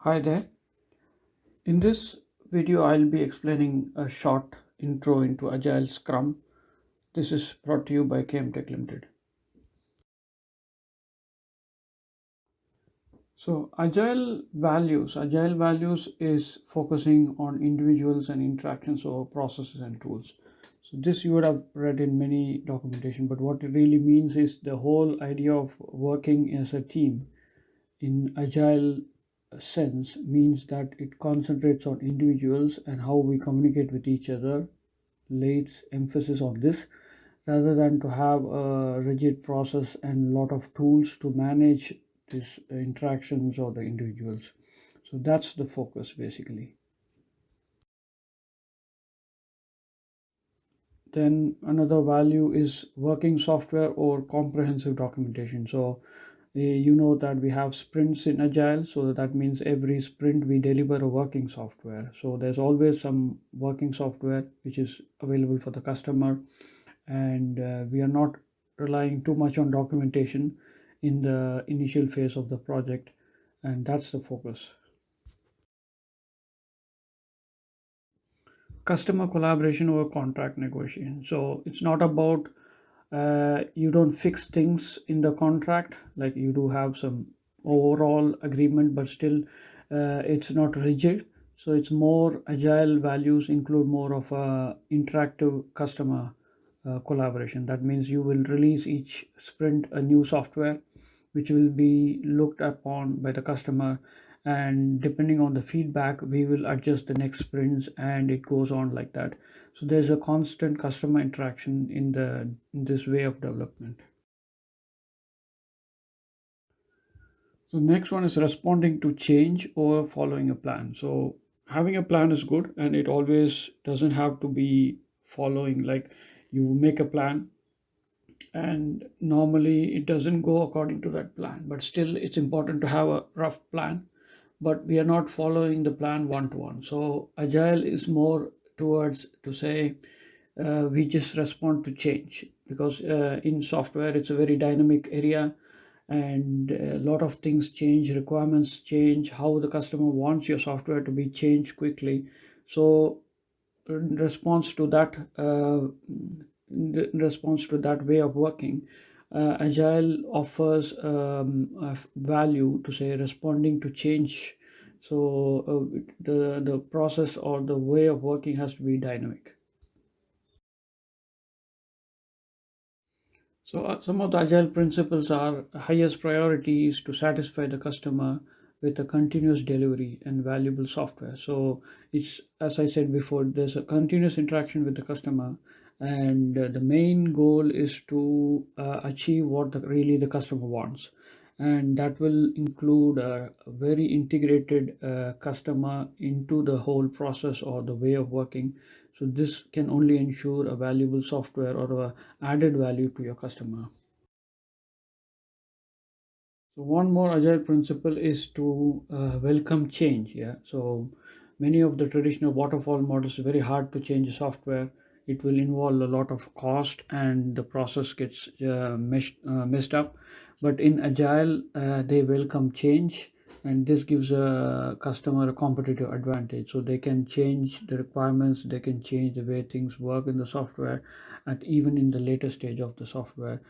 Hi there. In this video, I'll be explaining a short intro into Agile Scrum. This is brought to you by Kmtec Ltd. So, Agile Values is focusing on individuals and interactions over processes and tools. So, this you would have read in many documentation, but what it really means is the whole idea of working as a team in Agile sense means that it concentrates on individuals and how we communicate with each other, lays emphasis on this rather than to have a rigid process and a lot of tools to manage these interactions or the individuals. So that's the focus basically. Then another value is working software or comprehensive documentation. So you know that we have sprints in Agile, so that means every sprint we deliver a working software. So there's always some working software which is available for the customer, and we are not relying too much on documentation in the initial phase of the project, and that's the focus. Customer collaboration over contract negotiation. So it's not about you don't fix things in the contract, like you do have some overall agreement, but still it's not rigid. So it's more agile values include more of a interactive customer collaboration. That means you will release each sprint a new software which will be looked upon by the customer, and depending on the feedback we will adjust the next sprints, and it goes on like that. So there's a constant customer interaction in this way of development. So next one is responding to change or following a plan. So having a plan is good, and it always doesn't have to be following, like you make a plan and normally it doesn't go according to that plan, but still it's important to have a rough plan, but we are not following the plan one to one. So agile is more towards to say we just respond to change, because in software it's a very dynamic area, and a lot of things change, requirements change, how the customer wants your software to be changed quickly. So in response to that in response to that way of working, agile offers a value to say responding to change. So the process or the way of working has to be dynamic. So some of the agile principles are: highest priority is to satisfy the customer with a continuous delivery and valuable software. So it's, as I said before, there's a continuous interaction with the customer, and the main goal is to achieve what really the customer wants, and that will include a very integrated customer into the whole process or the way of working. So this can only ensure a valuable software or a added value to your customer. So one more agile principle is to welcome change. Yeah. So many of the traditional waterfall models are very hard to change the software. It will involve a lot of cost, and the process gets messed up. But in agile, they welcome change, and this gives a customer a competitive advantage. So they can change the requirements, they can change the way things work in the software, and even in the later stage of the software,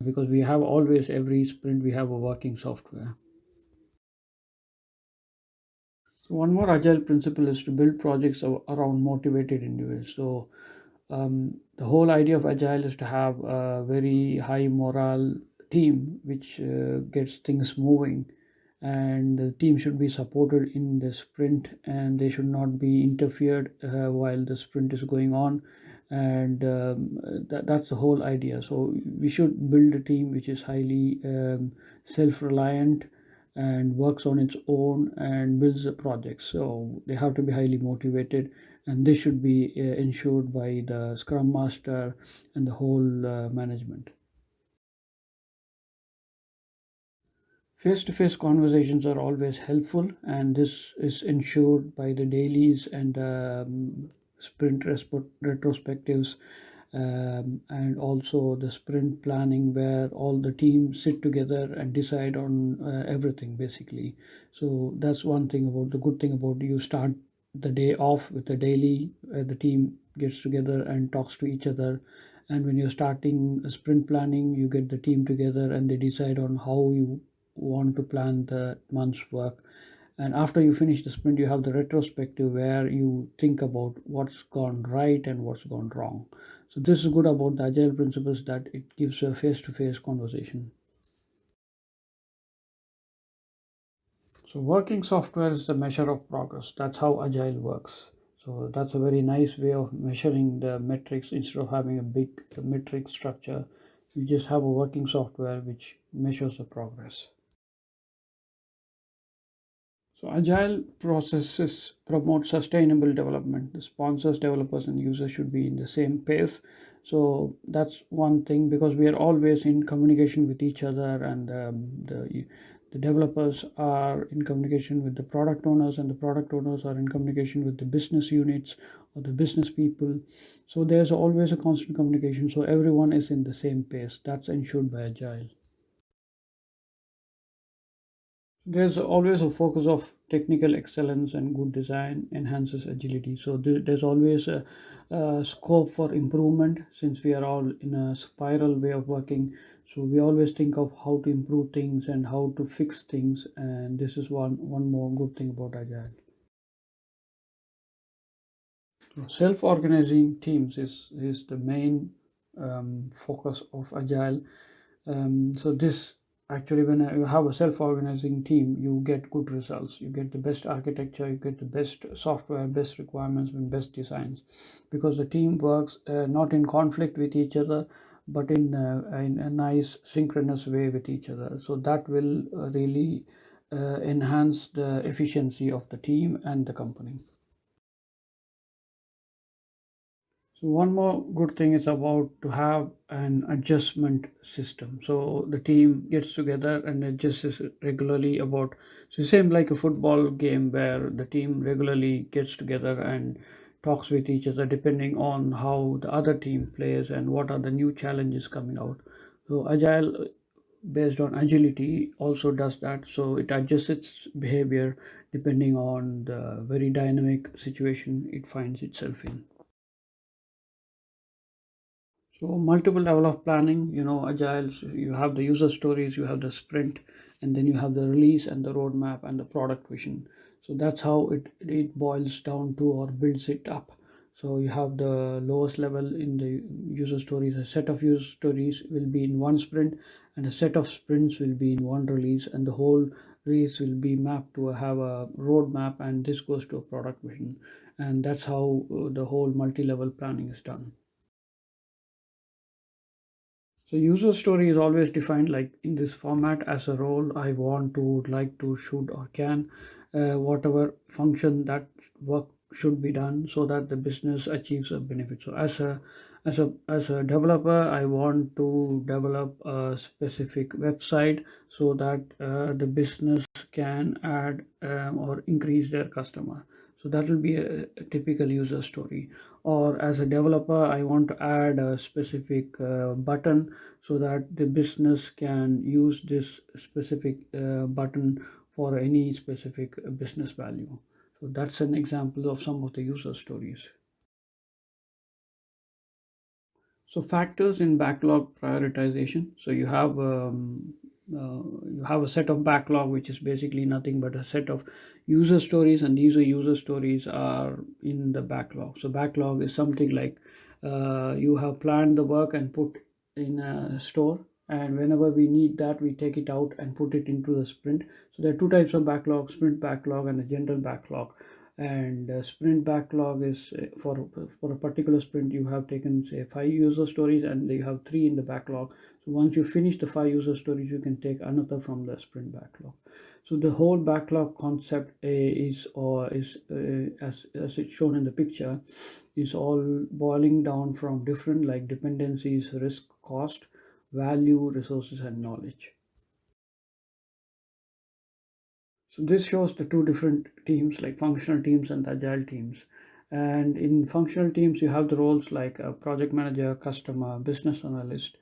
because we have always every sprint we have a working software. So one more agile principle is to build projects around motivated individuals. So the whole idea of agile is to have a very high morale team which gets things moving, and the team should be supported in the sprint, and they should not be interfered while the sprint is going on, and that's the whole idea. So we should build a team which is highly self-reliant and works on its own and builds the project. So they have to be highly motivated, and this should be ensured by the scrum master and the whole management. Face-to-face conversations are always helpful, and this is ensured by the dailies and retrospectives, and also the sprint planning where all the teams sit together and decide on everything basically. So that's one thing about the good thing about you start the day off with a daily where the team gets together and talks to each other. And when you're starting a sprint planning, you get the team together and they decide on how you want to plan the month's work. And after you finish the sprint, you have the retrospective where you think about what's gone right and what's gone wrong. So this is good about the agile principles, that it gives a face-to-face conversation. So working software is the measure of progress. That's how agile works. So that's a very nice way of measuring the metrics. Instead of having a big metric structure, you just have a working software which measures the progress. So agile processes promote sustainable development. The sponsors, developers, and users should be in the same pace. So that's one thing, because we are always in communication with each other, and the developers are in communication with the product owners, and the product owners are in communication with the business units or the business people. So there's always a constant communication. So everyone is in the same pace. That's ensured by agile. There's always a focus of technical excellence, and good design enhances agility. So there's always a scope for improvement, since we are all in a spiral way of working. So we always think of how to improve things and how to fix things, and this is one more good thing about agile. Self-organizing teams is the main focus of agile. So this actually, when you have a self-organizing team, you get good results. You get the best architecture, you get the best software, best requirements, and best designs, because the team works not in conflict with each other, but in a nice synchronous way with each other. So that will really enhance the efficiency of the team and the company. So one more good thing is about to have an adjustment system. So the team gets together and adjusts regularly about, so same like a football game where the team regularly gets together and talks with each other depending on how the other team plays and what are the new challenges coming out. So agile based on agility also does that. So it adjusts its behavior depending on the very dynamic situation it finds itself in. So multiple level of planning, agile, so you have the user stories, you have the sprint, and then you have the release and the roadmap and the product vision. So that's how it boils down to or builds it up. So you have the lowest level in the user stories. A set of user stories will be in one sprint, and a set of sprints will be in one release, and the whole release will be mapped to have a roadmap, and this goes to a product vision. And that's how the whole multi-level planning is done. So user story is always defined like in this format as a role I want to, would like to, should, or can, whatever function that work should be done so that the business achieves a benefit. So as a developer, I want to develop a specific website so that the business can add or increase their customer. So that will be a typical user story. Or as a developer, I want to add a specific button so that the business can use this specific button for any specific business value. So that's an example of some of the user stories. So factors in backlog prioritization. So you have a set of backlog, which is basically nothing but a set of user stories, and these user stories are in the backlog. So backlog is something like you have planned the work and put in a store, and whenever we need that, we take it out and put it into the sprint. So there are two types of backlog: sprint backlog and a general backlog. And sprint backlog is for a particular sprint, you have taken say 5 user stories and you have 3 in the backlog. So once you finish the 5 user stories, you can take another from the sprint backlog. So the whole backlog concept is as it's shown in the picture, is all boiling down from different like dependencies, risk, cost, value, resources, and knowledge. So this shows the two different teams, like functional teams and agile teams. And in functional teams, you have the roles like a project manager, customer, business analyst,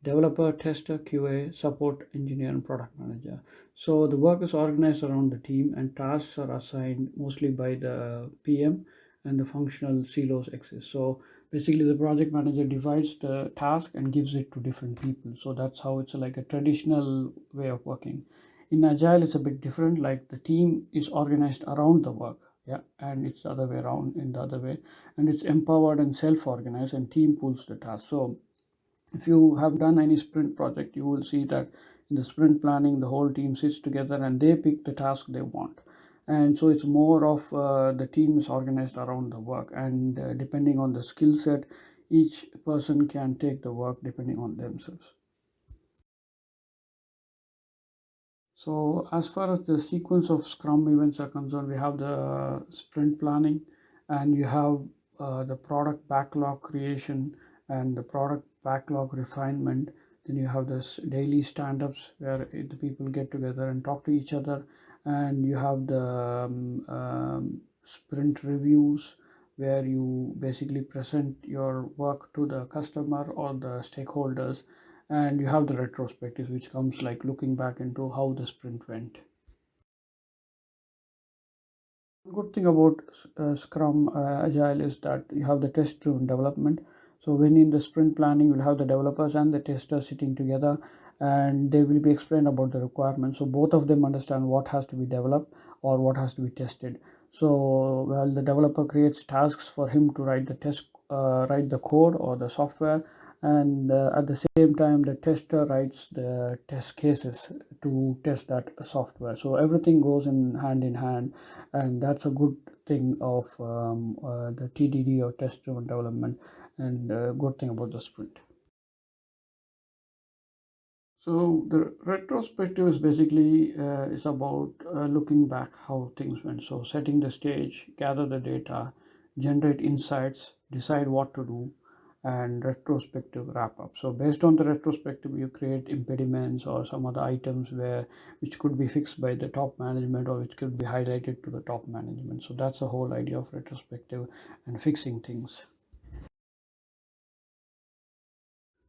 developer, tester, QA, support engineer, and product manager. So the work is organized around the team, and tasks are assigned mostly by the PM, and the functional silos exist. So basically, the project manager divides the task and gives it to different people. So that's how it's like a traditional way of working. In Agile, it's a bit different. Like the team is organized around the work, yeah, and it's the other way around in the other way, and it's empowered and self-organized, and team pulls the task. So if you have done any sprint project, you will see that in the sprint planning, the whole team sits together and they pick the task they want. And so it's more of the team is organized around the work, and depending on the skill set, each person can take the work depending on themselves. So as far as the sequence of Scrum events are concerned, we have the sprint planning, and you have the product backlog creation and the product backlog refinement. Then you have this daily stand-ups where the people get together and talk to each other, and you have the sprint reviews where you basically present your work to the customer or the stakeholders, and you have the retrospective, which comes like looking back into how the sprint went. Good thing about Scrum Agile is that you have the test driven development. So when in the sprint planning, you'll have the developers and the testers sitting together, and they will be explained about the requirements. So both of them understand what has to be developed or what has to be tested. So well, the developer creates tasks for him to write the write the code or the software, and at the same time, the tester writes the test cases to test that software. So everything goes in hand, and that's a good thing of the TDD or test driven development, and good thing about the sprint. So the retrospective is basically is about looking back how things went. So setting the stage, gather the data, generate insights, decide what to do, and retrospective wrap up. So based on the retrospective, you create impediments or some other items where which could be fixed by the top management or which could be highlighted to the top management. So that's the whole idea of retrospective and fixing things.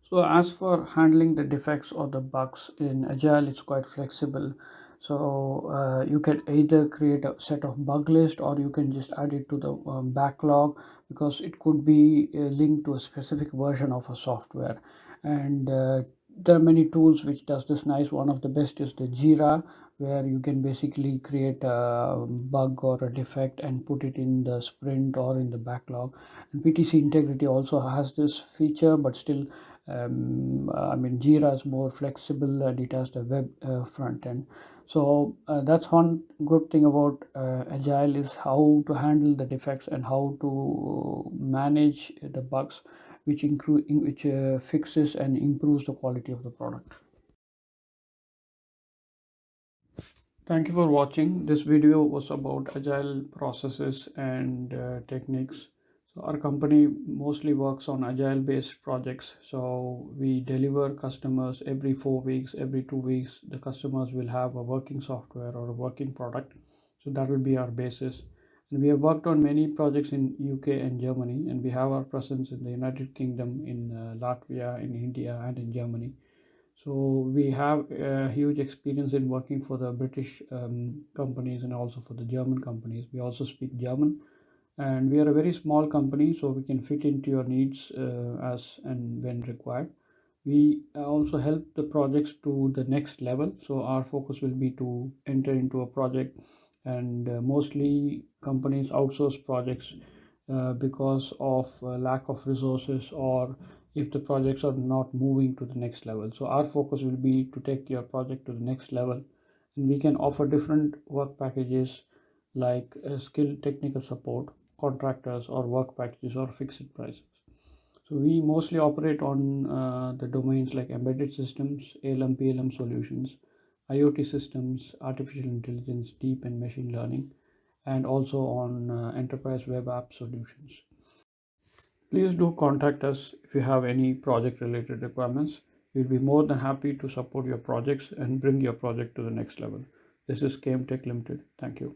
So as for handling the defects or the bugs in Agile, it's quite flexible. So you can either create a set of bug list, or you can just add it to the backlog, because it could be linked to a specific version of a software. And there are many tools which does this nice. One of the best is the Jira, where you can basically create a bug or a defect and put it in the sprint or in the backlog. And PTC Integrity also has this feature, but still I mean, Jira is more flexible and it has the web front end. So that's one good thing about Agile, is how to handle the defects and how to manage the bugs, which include which fixes and improves the quality of the product. Thank you for watching. This video was about agile processes and techniques. So our company mostly works on agile based projects. So we deliver customers every 4 weeks, every 2 weeks. The customers will have a working software or a working product. So that will be our basis. And we have worked on many projects in UK and Germany, and we have our presence in the United Kingdom, in Latvia, in India, and in Germany. So we have a huge experience in working for the British companies and also for the German companies. We also speak German, and we are a very small company, so we can fit into your needs as and when required. We also help the projects to the next level. So our focus will be to enter into a project, and mostly companies outsource projects because of lack of resources, or if the projects are not moving to the next level. So our focus will be to take your project to the next level, and we can offer different work packages like skill technical support, contractors, or work packages, or fixed prices. So we mostly operate on the domains like embedded systems, ALM, PLM solutions, IoT systems, artificial intelligence, deep and machine learning, and also on enterprise web app solutions. Please do contact us if you have any project related requirements. We'll be more than happy to support your projects and bring your project to the next level. This is Kmtec Ltd. Thank you.